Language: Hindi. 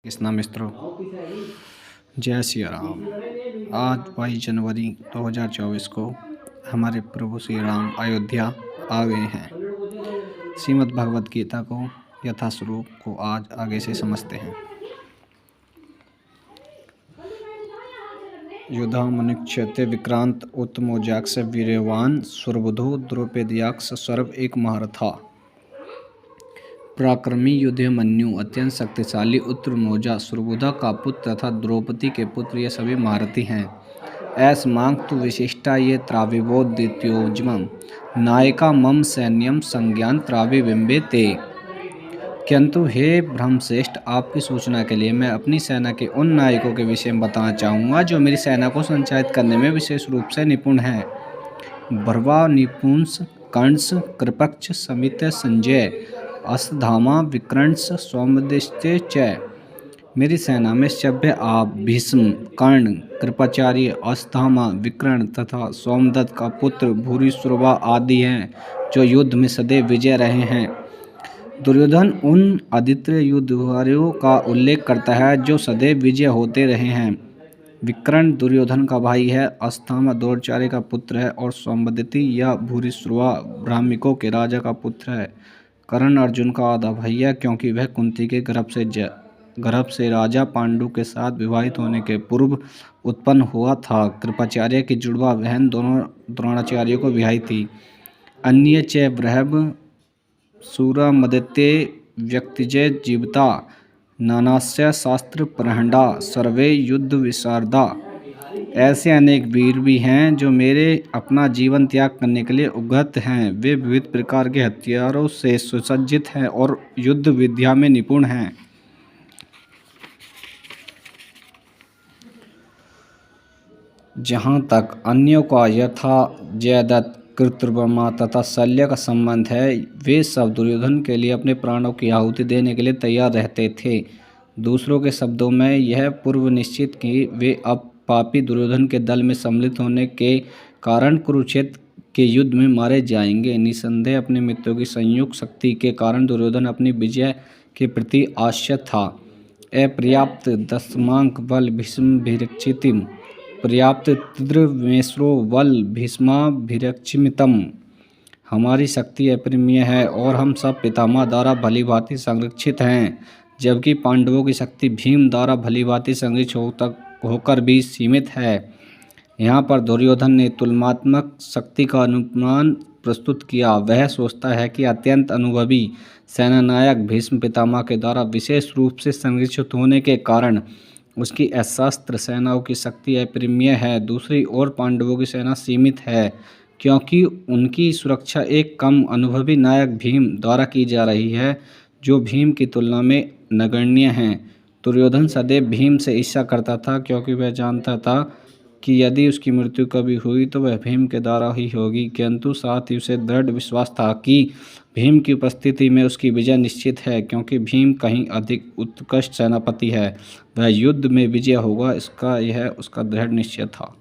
कृष्णा मित्रों, जय श्री राम। आज 22 जनवरी 2024 को हमारे प्रभु श्री राम अयोध्या आ गए हैं। श्रीमद् भगवद गीता को यथास्वरूप को आज आगे से समझते हैं। युधामनुक्षते विक्रांत उत्तमोजाक्ष वीर्यवान सुरबुधो द्रौपदीयाक्ष सर्व एक महारथा। पराक्रमी युधिमन्यु अत्यंत शक्तिशाली उत्तमौजा सुरबुधा का पुत्र तथा द्रौपदी के पुत्र ये सभी महारथी हैं। ऐसमांग तु विशिष्टा ये त्राविबोध द्वितीयोजमं नायिका मम सैन्यम संज्ञान त्राविबिंबे ते। किंतु हे ब्रह्मश्रेष्ठ, आपकी सूचना के लिए मैं अपनी सेना के उन नायकों के विषय में बताना चाहूँगा जो मेरी सेना को संचालित करने में विशेष रूप से निपुण हैं। भरवा निपुंस कंस कृपक्ष समित संजय अश्वत्थामा विक्रंस सौमदत्ते च। मेरी सेना में सभ्य आप भीष्म कर्ण कृपाचार्य अश्वत्थामा विकर्ण तथा सौमदत्त का पुत्र भूरिश्रवा आदि हैं जो युद्ध में सदैव विजय रहे हैं। दुर्योधन उन अद्वितीय युद्धवीरों का उल्लेख करता है जो सदैव विजय होते रहे हैं। विकर्ण दुर्योधन का भाई है, अश्वत्थामा द्रोणाचार्य का पुत्र है और सौमदत्ति या भूरिश्रवा ब्राह्मणों के राजा का पुत्र है। कर्ण अर्जुन का आधा भैया, क्योंकि वह कुंती के गर्भ से राजा पांडु के साथ विवाहित होने के पूर्व उत्पन्न हुआ था। कृपाचार्य की जुड़वा बहन दोनों द्रोणाचार्य को विवाही थी। अन्य च बृहभ सूरमदत्ते व्यक्तिजय जीवता नानास्य शास्त्र प्रहंडा सर्वे युद्ध विशारदा। ऐसे अनेक वीर भी हैं जो मेरे अपना जीवन त्याग करने के लिए उद्यत हैं। वे विविध प्रकार के हथियारों से सुसज्जित हैं और युद्ध विद्या में निपुण हैं। जहाँ तक अन्यों का यथा जयद्रथ कृतवर्मा तथा शल्य का संबंध है, वे सब दुर्योधन के लिए अपने प्राणों की आहुति देने के लिए तैयार रहते थे। दूसरों के शब्दों में यह पूर्व निश्चित कि वे अब पापी दुर्योधन के दल में सम्मिलित होने के कारण कुरुक्षेत्र के युद्ध में मारे जाएंगे। निसंदेह अपने मित्रों की संयुक्त शक्ति के कारण दुर्योधन अपनी विजय के प्रति आशय था। अपर्याप्त दशमांक बल भीष्माभिरक्षितम् पर्याप्त त्रिमेश्वरो बल भीष्माभिरक्षितम्। हमारी शक्ति अपरिमेय है और हम सब पितामह द्वारा भलीभांति संरक्षित हैं, जबकि पांडवों की शक्ति भीम द्वारा भलीभांति संरक्षित होकर भी सीमित है। यहाँ पर दुर्योधन ने तुलनात्मक शक्ति का अनुमान प्रस्तुत किया। वह सोचता है कि अत्यंत अनुभवी सेनानायक भीष्म पितामह के द्वारा विशेष रूप से संरक्षित होने के कारण उसकी अशस्त्र सेनाओं की शक्ति अपरिमेय है। दूसरी ओर पांडवों की सेना सीमित है, क्योंकि उनकी सुरक्षा एक कम अनुभवी नायक भीम द्वारा की जा रही है, जो भीम की तुलना में नगण्य हैं। दुर्योधन सदैव भीम से ईर्ष्या करता था, क्योंकि वह जानता था कि यदि उसकी मृत्यु कभी हुई तो वह भीम के द्वारा ही होगी, किंतु साथ ही उसे दृढ़ विश्वास था कि भीम की उपस्थिति में उसकी विजय निश्चित है, क्योंकि भीम कहीं अधिक उत्कृष्ट सेनापति है। वह युद्ध में विजय होगा, इसका यह उसका दृढ़ निश्चय था।